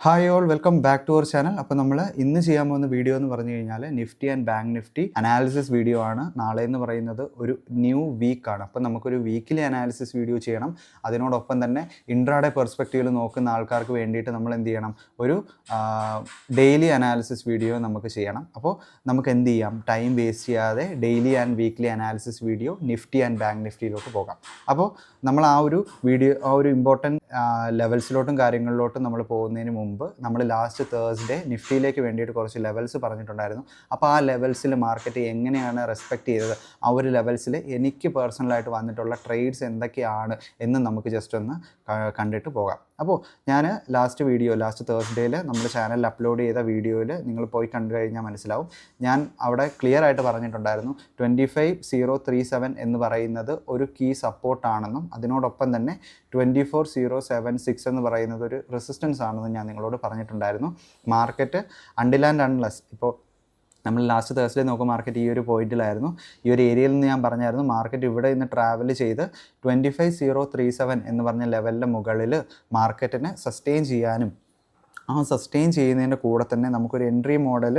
Hi all welcome back to our channel. അപ്പോൾ നമ്മൾ ഇന്ന് ചെയ്യാൻ പോകുന്ന വീഡിയോ എന്ന് പറഞ്ഞു കഴിഞ്ഞാൽ nifty and bank Nifty analysis video ആണ്. നാളെ എന്ന് പറയുന്നത് ഒരു ന്യൂ വീക്കാണ്. അപ്പോൾ നമുക്കൊരു വീക്കിലി അനാലിസിസ് വീഡിയോ ചെയ്യണം. അതിനോടൊപ്പം തന്നെ ഇൻട്രാഡേ പെർസ്പെക്റ്റീവിൽ നോക്കുന്ന ആൾക്കാർക്ക് വേണ്ടിയിട്ട് നമ്മൾ എന്ത് ചെയ്യണം, ഒരു ഡെയിലി അനാലിസിസ് വീഡിയോ നമുക്ക് ചെയ്യണം. അപ്പോൾ നമുക്ക് എന്ത് ചെയ്യാം, ടൈം വേസ്റ്റ് ചെയ്യാതെ daily and weekly analysis video Nifty and bank നിഫ്റ്റിയിലോട്ട് പോകാം. അപ്പോൾ നമ്മൾ ആ ഒരു ഇമ്പോർട്ടൻറ്റ് ലെവൽസിലോട്ടും കാര്യങ്ങളിലോട്ടും നമ്മൾ പോകുന്നതിന് മുമ്പ് നമ്മൾ ലാസ്റ്റ് തേഴ്സ്ഡേ നിഫ്റ്റിയിലേക്ക് വേണ്ടിയിട്ട് കുറച്ച് ലെവൽസ് പറഞ്ഞിട്ടുണ്ടായിരുന്നു. അപ്പോൾ ആ ലെവൽസിൽ മാർക്കറ്റ് എങ്ങനെയാണ് റെസ്പെക്റ്റ് ചെയ്തത്, ആ ഒരു ലെവൽസിൽ എനിക്ക് പേഴ്സണലായിട്ട് വന്നിട്ടുള്ള ട്രേഡ്സ് എന്തൊക്കെയാണ് എന്ന് നമുക്ക് ജസ്റ്റ് ഒന്ന് കണ്ടിട്ട് പോകാം. അപ്പോൾ ഞാൻ ലാസ്റ്റ് തേഴ്സ്ഡേയിൽ നമ്മുടെ ചാനലിൽ അപ്ലോഡ് ചെയ്ത വീഡിയോയിൽ നിങ്ങൾ പോയി കണ്ടു കഴിഞ്ഞാൽ മനസ്സിലാവും. ഞാൻ അവിടെ ക്ലിയർ ആയിട്ട് പറഞ്ഞിട്ടുണ്ടായിരുന്നു 25037 എന്ന് പറയുന്നത് ഒരു കീ സപ്പോർട്ടാണെന്നും അതിനോടൊപ്പം തന്നെ 24076 എന്ന് പറയുന്നത് ഒരു റെസിസ്റ്റൻസ് ആണെന്നും ഞാൻ നിങ്ങളോട് പറഞ്ഞിട്ടുണ്ടായിരുന്നു. മാർക്കറ്റ് അണ്ടിൽ ആൻഡ് അൺലെസ്, ഇപ്പോൾ നമ്മൾ ലാസ്റ്റ് തേഴ്സ്ഡേ നോക്കും മാർക്കറ്റ് ഈ ഒരു പോയിന്റിലായിരുന്നു, ഈ ഒരു ഏരിയയിൽ നിന്ന് ഞാൻ പറഞ്ഞായിരുന്നു മാർക്കറ്റ് ഇവിടെ നിന്ന് ട്രാവൽ ചെയ്ത് 25037 എന്ന് പറഞ്ഞ ലെവലിൻ്റെ മുകളിൽ മാർക്കറ്റിനെ സസ്റ്റെയിൻ ചെയ്യാനും ആ സസ്റ്റെയിൻ ചെയ്യുന്നതിൻ്റെ കൂടെ തന്നെ നമുക്കൊരു എൻട്രി മോഡൽ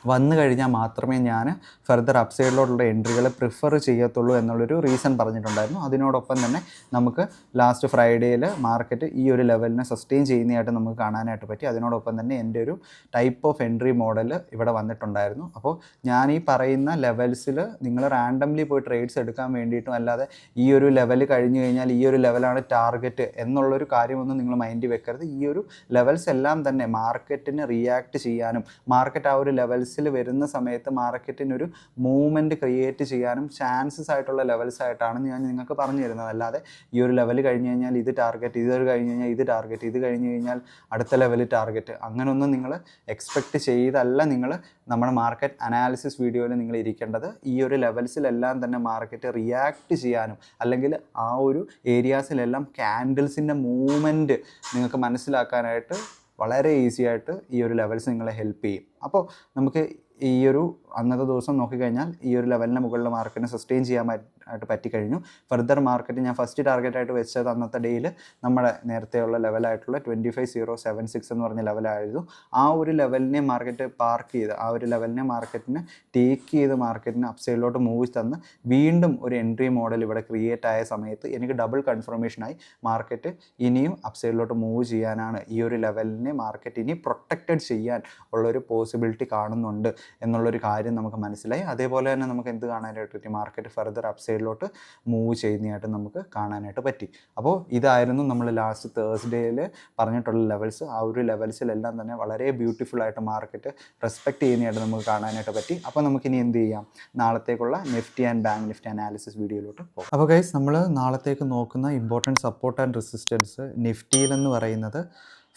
വന്നു കഴിഞ്ഞാൽ മാത്രമേ ഞാൻ ഫർദർ അപ്സൈഡിലോട്ടുള്ള എൻട്രികൾ പ്രിഫർ ചെയ്യത്തുള്ളൂ എന്നുള്ളൊരു റീസൺ പറഞ്ഞിട്ടുണ്ടായിരുന്നു. അതിനോടൊപ്പം തന്നെ നമുക്ക് ലാസ്റ്റ് ഫ്രൈഡേയിൽ മാർക്കറ്റ് ഈ ഒരു ലെവലിനെ സസ്റ്റെയിൻ ചെയ്യുന്നതായിട്ട് നമുക്ക് കാണാനായിട്ട് പറ്റി. അതിനോടൊപ്പം തന്നെ എൻ്റെ ഒരു ടൈപ്പ് ഓഫ് എൻട്രി മോഡൽ ഇവിടെ വന്നിട്ടുണ്ടായിരുന്നു. അപ്പോൾ ഞാൻ ഈ പറയുന്ന ലെവൽസിൽ നിങ്ങൾ റാൻഡംലി പോയി ട്രേഡ്സ് എടുക്കാൻ വേണ്ടിയിട്ടും അല്ലാതെ ഈ ഒരു ലെവൽ കഴിഞ്ഞ് കഴിഞ്ഞാൽ ഈ ഒരു ലെവലാണ് ടാർഗറ്റ് എന്നുള്ളൊരു കാര്യമൊന്നും നിങ്ങൾ മൈൻഡിൽ വെക്കരുത്. ഈ ഒരു ലെവൽസ് എല്ലാം തന്നെ മാർക്കറ്റിന് റിയാക്ട് ചെയ്യാനും മാർക്കറ്റ് ആ ഒരു ലെവൽസിൽ വരുന്ന സമയത്ത് മാർക്കറ്റിനൊരു മൂവ്മെൻറ്റ് ക്രിയേറ്റ് ചെയ്യാനും ചാൻസസ് ആയിട്ടുള്ള ലെവൽസ് ആയിട്ടാണ് ഞാൻ നിങ്ങൾക്ക് പറഞ്ഞു തരുന്നത്. അല്ലാതെ ഈ ഒരു ലെവൽ കഴിഞ്ഞ് കഴിഞ്ഞാൽ ഇത് ടാർഗറ്റ്, ഇത് കഴിഞ്ഞ് കഴിഞ്ഞാൽ ഇത് ടാർഗറ്റ്, ഇത് കഴിഞ്ഞ് കഴിഞ്ഞാൽ അടുത്ത ലെവൽ ടാർഗറ്റ്, അങ്ങനെയൊന്നും നിങ്ങൾ എക്സ്പെക്റ്റ് ചെയ്തല്ല നിങ്ങൾ നമ്മുടെ മാർക്കറ്റ് അനാലിസിസ് വീഡിയോയിൽ നിങ്ങൾ ഇരിക്കേണ്ടത്. ഈ ഒരു ലെവൽസിലെല്ലാം തന്നെ മാർക്കറ്റ് റിയാക്ട് ചെയ്യാനും അല്ലെങ്കിൽ ആ ഒരു ഏരിയാസിലെല്ലാം ക്യാൻഡിൽസിൻ്റെ മൂവ്മെൻറ്റ് നിങ്ങൾക്ക് മനസ്സിലാക്കാനായിട്ട് വളരെ ഈസി ആയിട്ട് ഈ ഒരു ലെവൽസ് നിങ്ങളെ ഹെൽപ്പ് ചെയ്യും. അപ്പോൾ നമുക്ക് ഈ ഒരു അന്നത്തെ ദിവസം നോക്കിക്കഴിഞ്ഞാൽ ഈ ഒരു ലെവലിന് മുകളിൽ മാർക്കറ്റിനെ സസ്റ്റെയിൻ ചെയ്യാൻ ആയിട്ട് പറ്റിക്കഴിഞ്ഞു. ഫർദർ മാർക്കറ്റ് ഞാൻ ഫസ്റ്റ് ടാർഗറ്റായിട്ട് വെച്ചത് അന്നത്തെ ഡേയിൽ നമ്മുടെ നേരത്തെയുള്ള ലെവലായിട്ടുള്ള 25076 എന്ന് പറഞ്ഞ ലെവലായിരുന്നു. ആ ഒരു ലെവലിനെ മാർക്കറ്റ് പാർക്ക് ചെയ്ത് ആ ഒരു ലെവലിനെ മാർക്കറ്റിനെ ടേക്ക് ചെയ്ത് മാർക്കറ്റിനെ അപ്സൈഡിലോട്ട് മൂവ് തന്ന് വീണ്ടും ഒരു എൻട്രി മോഡൽ ഇവിടെ ക്രിയേറ്റ് ആയ സമയത്ത് എനിക്ക് ഡബിൾ കൺഫർമേഷനായി മാർക്കറ്റ് ഇനിയും അപ്സൈഡിലോട്ട് മൂവ് ചെയ്യാനാണ്, ഈ ഒരു ലെവലിനെ മാർക്കറ്റ് ഇനി പ്രൊട്ടക്റ്റഡ് ചെയ്യാൻ ഉള്ളൊരു പോസിബിലിറ്റി കാണുന്നുണ്ട് എന്നുള്ളൊരു കാര്യം നമുക്ക് മനസ്സിലായി. അതേപോലെ തന്നെ നമുക്ക് എന്ത് കാണാനായിട്ട് പറ്റി, മാർക്കറ്റ് ഫർദർ അപ്സൈഡിലോട്ട് മൂവ് ചെയ്യുന്നതായിട്ട് നമുക്ക് കാണാനായിട്ട് പറ്റി. അപ്പോൾ ഇതായിരുന്നു നമ്മൾ ലാസ്റ്റ് തേഴ്സ്ഡേയിൽ പറഞ്ഞിട്ടുള്ള ലെവൽസ്. ആ ഒരു ലെവൽസിലെല്ലാം തന്നെ വളരെ ബ്യൂട്ടിഫുൾ ആയിട്ട് മാർക്കറ്റ് റെസ്പെക്റ്റ് ചെയ്യുന്നതായിട്ട് നമുക്ക് കാണാനായിട്ട് പറ്റി. അപ്പോൾ നമുക്കിനി എന്ത് ചെയ്യാം, നാളത്തേക്കുള്ള Nifty and bank Nifty analysis വീഡിയോയിലോട്ട് പോകും. അപ്പോൾ ഗൈസ്, നമ്മൾ നാളത്തേക്ക് നോക്കുന്ന ഇമ്പോർട്ടൻറ്റ് സപ്പോർട്ട് ആൻഡ് റെസിസ്റ്റൻസ് നിഫ്റ്റിയിലെന്ന് പറയുന്നത്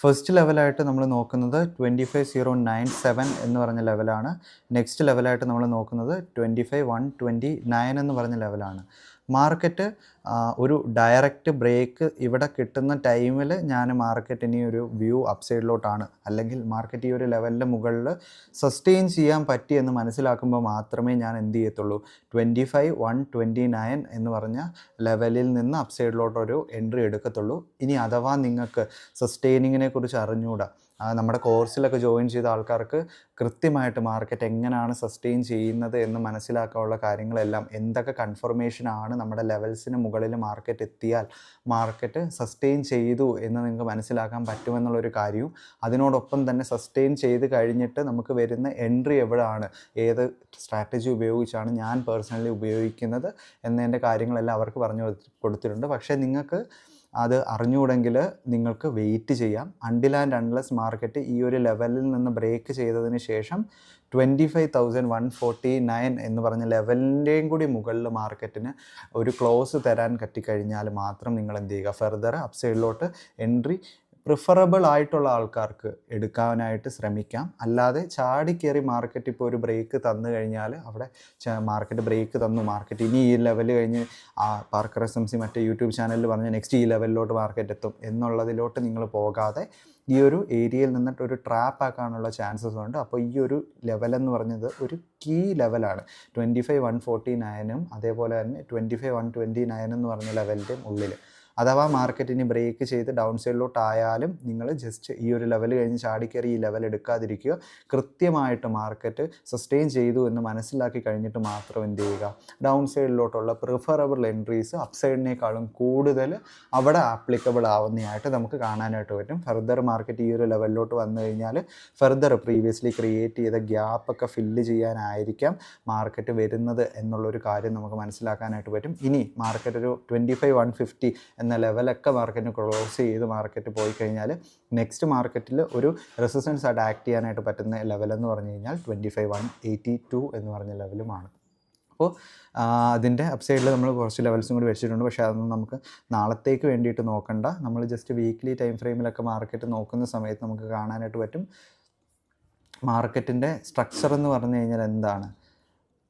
ഫസ്റ്റ് ലെവലായിട്ട് നമ്മൾ നോക്കുന്നത് 25097 എന്ന് പറഞ്ഞ ലെവലാണ്. നെക്സ്റ്റ് ലെവലായിട്ട് നമ്മൾ നോക്കുന്നത് 25129 എന്ന് പറഞ്ഞ ലെവലാണ്. മാർക്കറ്റ് ഒരു ഡയറക്റ്റ് ബ്രേക്ക് ഇവിടെ കിട്ടുന്ന ടൈമിൽ ഞാൻ മാർക്കറ്റിന് ഒരു വ്യൂ അപ്സൈഡിലോട്ടാണ്, അല്ലെങ്കിൽ മാർക്കറ്റ് ഈ ഒരു ലെവലിൻ്റെ മുകളിൽ സസ്റ്റെയിൻ ചെയ്യാൻ പറ്റിയെന്ന് മനസ്സിലാക്കുമ്പോൾ മാത്രമേ ഞാൻ എന്ത് ചെയ്യത്തുള്ളൂ, 25129 എന്ന് പറഞ്ഞ ലെവലിൽ നിന്ന് അപ്സൈഡിലോട്ടൊരു എൻട്രി എടുക്കത്തുള്ളൂ. ഇനി അഥവാ നിങ്ങൾക്ക് സസ്റ്റെയിനിങ്ങിനെ കുറിച്ച് അറിഞ്ഞുകൂടാ, നമ്മുടെ കോഴ്സിലൊക്കെ ജോയിൻ ചെയ്ത ആൾക്കാർക്ക് കൃത്യമായിട്ട് മാർക്കറ്റ് എങ്ങനെയാണ് സസ്റ്റെയിൻ ചെയ്യുന്നത് എന്ന് മനസ്സിലാക്കാനുള്ള കാര്യങ്ങളെല്ലാം, എന്തൊക്കെ കൺഫർമേഷനാണ് നമ്മുടെ ലെവൽസിന് മുകളിൽ മാർക്കറ്റ് എത്തിയാൽ മാർക്കറ്റ് സസ്റ്റെയിൻ ചെയ്തു എന്ന് നിങ്ങൾക്ക് മനസ്സിലാക്കാൻ പറ്റുമെന്നുള്ളൊരു കാര്യവും, അതിനോടൊപ്പം തന്നെ സസ്റ്റെയിൻ ചെയ്ത് കഴിഞ്ഞിട്ട് നമുക്ക് വരുന്ന എൻട്രി എവിടെയാണ്, ഏത് സ്ട്രാറ്റജി ഉപയോഗിച്ചാണ് ഞാൻ പേഴ്സണലി ഉപയോഗിക്കുന്നത് എന്നതിൻ്റെ കാര്യങ്ങളെല്ലാം അവർക്ക് പറഞ്ഞു കൊടുത്തിട്ടുണ്ട്. പക്ഷേ നിങ്ങൾക്ക് അത് അറിഞ്ഞുകൂടെങ്കിൽ നിങ്ങൾക്ക് വെയിറ്റ് ചെയ്യാം. അണ്ടിൽ ആൻഡ് അൺലെസ് മാർക്കറ്റ് ഈ ഒരു ലെവലിൽ നിന്ന് ബ്രേക്ക് ചെയ്തതിന് ശേഷം 25149 എന്ന് പറഞ്ഞ ലെവലിൻ്റെയും കൂടി മുകളിൽ മാർക്കറ്റിന് ഒരു ക്ലോസ് തരാൻ പറ്റിക്കഴിഞ്ഞാൽ മാത്രം നിങ്ങൾ എന്ത് ചെയ്യുക, ഫർദർ അപ്സൈഡിലോട്ട് എൻട്രി പ്രിഫറബിൾ ആയിട്ടുള്ള ആൾക്കാർക്ക് എടുക്കാനായിട്ട് ശ്രമിക്കാം. അല്ലാതെ ചാടിക്കയറി മാർക്കറ്റ് ഇപ്പോൾ ഒരു ബ്രേക്ക് തന്നു കഴിഞ്ഞാൽ അവിടെ മാർക്കറ്റ് ബ്രേക്ക് തന്നു, മാർക്കറ്റ് ഇനി ഈ ലെവൽ കഴിഞ്ഞ് പാർക്കർ SMC മറ്റേ യൂട്യൂബ് ചാനലിൽ പറഞ്ഞ് നെക്സ്റ്റ് ഈ ലെവലിലോട്ട് മാർക്കറ്റ് എത്തും എന്നുള്ളതിലോട്ട് നിങ്ങൾ പോകാതെ ഈ ഒരു ഏരിയയിൽ നിന്നിട്ട് ഒരു ട്രാപ്പ് ആക്കാനുള്ള ചാൻസസ് ഉണ്ട്. അപ്പോൾ ഈ ഒരു ലെവലെന്ന് പറഞ്ഞത് ഒരു കീ ലെവലാണ്. 25149 അതേപോലെ തന്നെ 25129 എന്ന് പറഞ്ഞ ലെവലിൻ്റെ ഉള്ളിൽ. അഥവാ മാർക്കറ്റ് ഇനി ബ്രേക്ക് ചെയ്ത് ഡൗൺ സൈഡിലോട്ടായാലും നിങ്ങൾ ജസ്റ്റ് ഈ ഒരു ലെവൽ കഴിഞ്ഞ് ചാടിക്കയറി ഈ ലെവൽ എടുക്കാതിരിക്കുക. കൃത്യമായിട്ട് മാർക്കറ്റ് സസ്റ്റെയിൻ ചെയ്തു എന്ന് മനസ്സിലാക്കി കഴിഞ്ഞിട്ട് മാത്രം എന്ത് ചെയ്യുക, ഡൗൺ സൈഡിലോട്ടുള്ള പ്രിഫറബിൾ എൻട്രീസ് അപ്സൈഡിനേക്കാളും കൂടുതൽ അവിടെ ആപ്ലിക്കബിൾ ആവുന്നതായിട്ട് നമുക്ക് കാണാനായിട്ട് പറ്റും. ഫർദർ മാർക്കറ്റ് ഈ ഒരു ലെവലിലോട്ട് വന്നു കഴിഞ്ഞാൽ ഫർദർ പ്രീവിയസ്ലി ക്രിയേറ്റ് ചെയ്ത ഗ്യാപ്പൊക്കെ ഫില്ല് ചെയ്യാനായിരിക്കാം മാർക്കറ്റ് വരുന്നത് എന്നുള്ളൊരു കാര്യം നമുക്ക് മനസ്സിലാക്കാനായിട്ട് പറ്റും. ഇനി മാർക്കറ്റ് ഒരു 25,150 എന്ന ലെവലൊക്കെ മാർക്കറ്റിന് ക്ലോസ് ചെയ്ത് മാർക്കറ്റ് പോയി കഴിഞ്ഞാൽ നെക്സ്റ്റ് മാർക്കറ്റിൽ ഒരു റെസിസ്റ്റൻസ് ആയിട്ട് ആക്ട് ചെയ്യാനായിട്ട് പറ്റുന്ന ലെവലെന്ന് പറഞ്ഞു കഴിഞ്ഞാൽ 25,182 എന്ന് പറഞ്ഞ ലെവലുമാണ്. അപ്പോൾ അതിൻ്റെ അപ്സൈഡിൽ നമ്മൾ കുറച്ച് ലെവൽസും കൂടി വെച്ചിട്ടുണ്ട്. പക്ഷേ അതൊന്നും നമുക്ക് നാളത്തേക്ക് വേണ്ടിയിട്ട് നോക്കണ്ട. നമ്മൾ ജസ്റ്റ് വീക്ക്ലി ടൈം ഫ്രെയിമിലൊക്കെ മാർക്കറ്റ് നോക്കുന്ന സമയത്ത് നമുക്ക് കാണാനായിട്ട് പറ്റും മാർക്കറ്റിൻ്റെ സ്ട്രക്ചർ എന്ന് പറഞ്ഞു കഴിഞ്ഞാൽ എന്താണ്.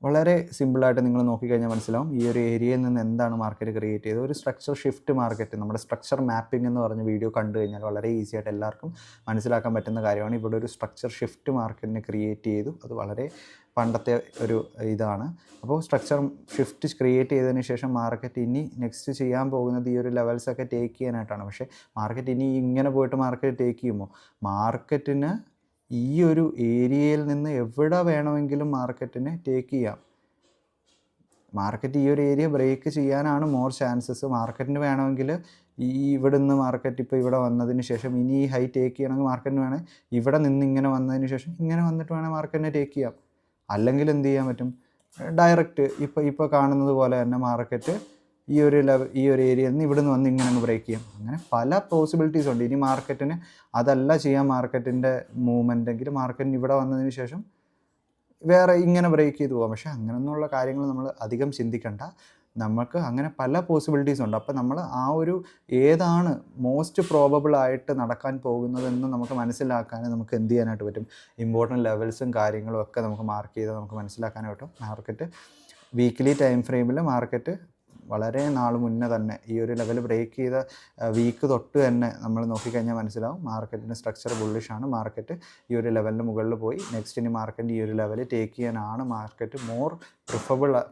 വളരെ സിമ്പിളായിട്ട് നിങ്ങൾ നോക്കിക്കഴിഞ്ഞാൽ മനസ്സിലാവും ഈ ഒരു ഏരിയയിൽ നിന്ന് എന്താണ് മാർക്കറ്റ് ക്രിയേറ്റ് ചെയ്തത്. ഒരു സ്ട്രക്ചർ ഷിഫ്റ്റ് മാർക്കറ്റ്, നമ്മുടെ സ്ട്രക്ചർ മാപ്പിംഗ് എന്ന് പറഞ്ഞ വീഡിയോ കണ്ടു കഴിഞ്ഞാൽ വളരെ ഈസി ആയിട്ട് എല്ലാവർക്കും മനസ്സിലാക്കാൻ പറ്റുന്ന കാര്യമാണ്. ഇവിടെ ഒരു സ്ട്രക്ചർ ഷിഫ്റ്റ് മാർക്കറ്റിനെ ക്രിയേറ്റ് ചെയ്തു. അത് വളരെ പണ്ടത്തെ ഒരു ഇതാണ്. അപ്പോൾ സ്ട്രക്ചർ ഷിഫ്റ്റ് ക്രിയേറ്റ് ചെയ്തതിന് ശേഷം മാർക്കറ്റ് ഇനി നെക്സ്റ്റ് ചെയ്യാൻ പോകുന്നത് ഈ ഒരു ലെവൽസൊക്കെ ടേക്ക് ചെയ്യാനായിട്ടാണ്. പക്ഷേ മാർക്കറ്റ് ഇനി ഇങ്ങനെ പോയിട്ട് മാർക്കറ്റ് ടേക്ക് ചെയ്യുമ്പോൾ മാർക്കറ്റിന് ഈ ഒരു ഏരിയയിൽ നിന്ന് എവിടെ വേണമെങ്കിലും മാർക്കറ്റിനെ ടേക്ക് ചെയ്യാം. മാർക്കറ്റ് ഈ ഒരു ഏരിയ ബ്രേക്ക് ചെയ്യാനാണ് മോർ ചാൻസസ്. മാർക്കറ്റിന് വേണമെങ്കിൽ ഇവിടെ നിന്ന് മാർക്കറ്റ് ഇപ്പോൾ ഇവിടെ വന്നതിന് ശേഷം ഇനി ഈ ഹൈ ടേക്ക് ചെയ്യണമെങ്കിൽ മാർക്കറ്റിന് വേണേൽ ഇവിടെ നിന്ന് ഇങ്ങനെ വന്നതിന് ശേഷം ഇങ്ങനെ വന്നിട്ട് വേണേൽ മാർക്കറ്റിനെ ടേക്ക് ചെയ്യാം. അല്ലെങ്കിൽ എന്ത് ചെയ്യാൻ പറ്റും, ഡയറക്റ്റ് ഇപ്പോൾ കാണുന്നത് പോലെ തന്നെ മാർക്കറ്റ് ഈ ഒരു ഏരിയയിൽ നിന്ന് ഇവിടെ നിന്ന് വന്ന് ഇങ്ങനെ അങ്ങ് ബ്രേക്ക് ചെയ്യാം. അങ്ങനെ പല പോസിബിലിറ്റീസ് ഉണ്ട്. ഇനി മാർക്കറ്റിന് അതല്ല ചെയ്യാൻ മാർക്കറ്റിൻ്റെ മൂവ്മെൻ്റ് എങ്കിൽ മാർക്കറ്റിന് ഇവിടെ വന്നതിന് ശേഷം വേറെ ഇങ്ങനെ ബ്രേക്ക് ചെയ്ത് പോകാം. പക്ഷേ അങ്ങനെയൊന്നുള്ള കാര്യങ്ങൾ നമ്മൾ അധികം ചിന്തിക്കണ്ട. നമുക്ക് അങ്ങനെ പല പോസിബിലിറ്റീസ് ഉണ്ട്. അപ്പോൾ നമ്മൾ ആ ഒരു ഏതാണ് മോസ്റ്റ് പ്രോബബിൾ ആയിട്ട് നടക്കാൻ പോകുന്നതെന്ന് നമുക്ക് മനസ്സിലാക്കാൻ നമുക്ക് എന്ത് ചെയ്യാനായിട്ട് പറ്റും, ഇമ്പോർട്ടൻറ്റ് ലെവൽസും കാര്യങ്ങളും ഒക്കെ നമുക്ക് മാർക്ക് ചെയ്ത് നമുക്ക് മനസ്സിലാക്കാനായിട്ട് പറ്റും. മാർക്കറ്റ് വീക്ക്ലി ടൈം ഫ്രെയിമിൽ മാർക്കറ്റ് വളരെ നാൾ മുന്നേ തന്നെ ഈ ഒരു ലെവൽ ബ്രേക്ക് ചെയ്ത വീക്ക് തൊട്ട് തന്നെ നമ്മൾ നോക്കിക്കഴിഞ്ഞാൽ മനസ്സിലാവും മാർക്കറ്റിൻ്റെ സ്ട്രക്ചർ ബുള്ളിഷാണ്. മാർക്കറ്റ് ഈ ഒരു ലെവലിന് മുകളിൽ പോയി നെക്സ്റ്റ് ഇനി മാർക്കറ്റ് ഈ ഒരു ലെവൽ ടേക്ക് ചെയ്യാനാണ് മാർക്കറ്റ് മോർ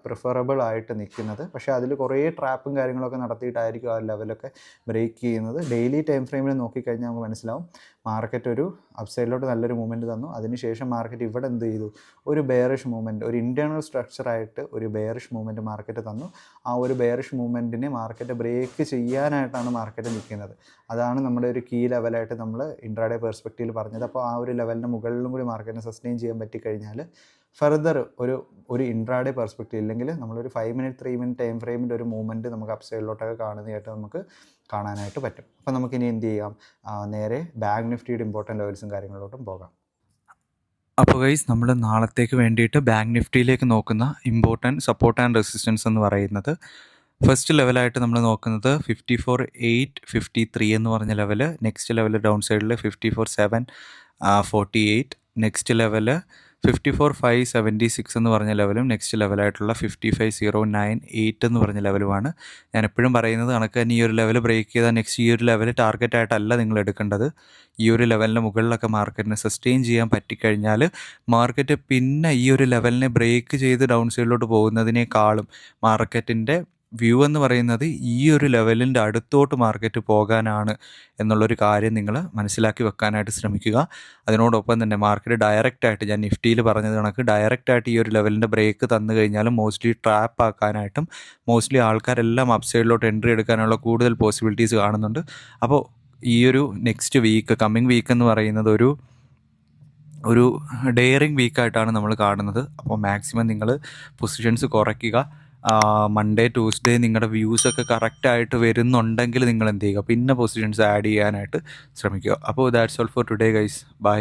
പ്രിഫറബിൾ ആയിട്ട് നിൽക്കുന്നത്. പക്ഷേ അതിൽ കുറേ ട്രാപ്പും കാര്യങ്ങളൊക്കെ നടത്തിയിട്ടായിരിക്കും ആ ലെവലൊക്കെ ബ്രേക്ക് ചെയ്യുന്നത്. ഡെയിലി ടൈം ഫ്രെയിമിൽ നോക്കിക്കഴിഞ്ഞാൽ നമുക്ക് മനസ്സിലാവും മാർക്കറ്റ് ഒരു അപ്സൈഡിലോട്ട് നല്ലൊരു മൂവ്മെൻറ്റ് തന്നു. അതിനുശേഷം മാർക്കറ്റ് ഇവിടെ എന്ത് ചെയ്തു, ഒരു ബെയറിഷ് മൂവ്മെൻറ്റ്, ഒരു ഇൻറ്റേർണൽ സ്ട്രക്ചറായിട്ട് ഒരു ബെയറിഷ് മൂവ്മെൻറ്റ് മാർക്കറ്റ് തന്നു. ആ ഒരു ബെയറിഷ് മൂവ്മെൻറ്റിനെ മാർക്കറ്റ് ബ്രേക്ക് ചെയ്യാനായിട്ടാണ് മാർക്കറ്റ് നിൽക്കുന്നത്. അതാണ് നമ്മുടെ ഒരു കീ ലെവലായിട്ട് നമ്മൾ ഇൻട്രാഡേ പെർസ്പെക്റ്റീവിൽ പറഞ്ഞത്. അപ്പോൾ ആ ഒരു ലെവലിന് മുകളിലും കൂടി മാർക്കറ്റിനെ സസ്റ്റെയിൻ ചെയ്യാൻ പറ്റിക്കഴിഞ്ഞാൽ ഫർദർ ഒരു ഇൻട്രാഡേ പെർസ്പെക്റ്റീവ് ഇല്ലെങ്കിൽ നമ്മളൊരു 5 മിനിറ്റ് 3 മിനിറ്റ് ടൈം ഫ്രെയിമിൻ്റെ ഒരു മൂവ്മെൻറ്റ് നമുക്ക് അപ്സൈഡിലോട്ടൊക്കെ കാണുന്നതായിട്ട് നമുക്ക് കാണാനായിട്ട് പറ്റും. അപ്പോൾ നമുക്കിനി എന്ത് ചെയ്യാം, നേരെ ബാങ്ക് നിഫ്റ്റിയുടെ ഇമ്പോർട്ടൻറ്റ് ലെവൽസും കാര്യങ്ങളിലോട്ടും പോകാം. അപ്പോൾ ഗൈസ് നമ്മൾ നാളത്തേക്ക് വേണ്ടിയിട്ട് ബാങ്ക് നിഫ്റ്റിയിലേക്ക് നോക്കുന്ന ഇമ്പോർട്ടൻറ്റ് സപ്പോർട്ട് ആൻഡ് റെസിസ്റ്റൻസ് എന്ന് പറയുന്നത് ഫസ്റ്റ് ലെവലായിട്ട് നമ്മൾ നോക്കുന്നത് 54,853 എന്ന് പറഞ്ഞ ലെവൽ. നെക്സ്റ്റ് ലെവൽ ഡൗൺ സൈഡിൽ 54,748. നെക്സ്റ്റ് ലെവൽ 54,576 എന്ന് പറഞ്ഞ ലെവലും നെക്സ്റ്റ് ലെവലായിട്ടുള്ള 55,098 എന്ന് പറഞ്ഞ ലെവലുമാണ്. ഞാൻ എപ്പോഴും പറയുന്നത് കണക്ക് തന്നെ ഈ ഒരു ലെവൽ ബ്രേക്ക് ചെയ്താൽ നെക്സ്റ്റ് ഈ ഒരു ലെവൽ ടാർഗറ്റായിട്ടല്ല നിങ്ങൾ എടുക്കേണ്ടത്. ഈ ഒരു ലെവലിന് മുകളിലൊക്കെ മാർക്കറ്റിനെ സസ്റ്റെയിൻ ചെയ്യാൻ പറ്റിക്കഴിഞ്ഞാൽ മാർക്കറ്റ് പിന്നെ ഈ ഒരു ലെവലിനെ ബ്രേക്ക് ചെയ്ത് ഡൗൺ സൈഡിലോട്ട് പോകുന്നതിനേക്കാളും മാർക്കറ്റിൻ്റെ വ്യൂ എന്ന് പറയുന്നത് ഈ ഒരു ലെവലിൻ്റെ അടുത്തോട്ട് മാർക്കറ്റ് പോകാനാണ് എന്നുള്ളൊരു കാര്യം നിങ്ങൾ മനസ്സിലാക്കി വെക്കാനായിട്ട് ശ്രമിക്കുക. അതിനോടൊപ്പം തന്നെ മാർക്കറ്റ് ഡയറക്റ്റായിട്ട് ഞാൻ നിഫ്റ്റിയിൽ പറഞ്ഞത് കണക്ക് ഡയറക്റ്റായിട്ട് ഈ ഒരു ലെവലിൻ്റെ ബ്രേക്ക് തന്നു കഴിഞ്ഞാലും മോസ്റ്റ്ലി ട്രാപ്പ് ആക്കാനായിട്ടും മോസ്റ്റ്ലി ആൾക്കാരെല്ലാം അപ്സൈഡിലോട്ട് എൻട്രി എടുക്കാനുള്ള കൂടുതൽ പോസിബിലിറ്റീസ് കാണുന്നുണ്ട്. അപ്പോൾ ഈ ഒരു നെക്സ്റ്റ് വീക്ക് കമ്മിങ് വീക്ക് എന്ന് പറയുന്നത് ഒരു ഡെയറിങ് വീക്കായിട്ടാണ് നമ്മൾ കാണുന്നത്. അപ്പോൾ മാക്സിമം നിങ്ങൾ പൊസിഷൻസ് കുറയ്ക്കുക. മൺഡേ ട്യൂസ്ഡേ നിങ്ങളുടെ വ്യൂസൊക്കെ കറക്റ്റായിട്ട് വരുന്നുണ്ടെങ്കിൽ നിങ്ങൾ എന്ത് ചെയ്യുക, പിന്നെ പൊസിഷൻസ് ആഡ് ചെയ്യാനായിട്ട് ശ്രമിക്കുക. അപ്പോൾ that's all for today guys. By.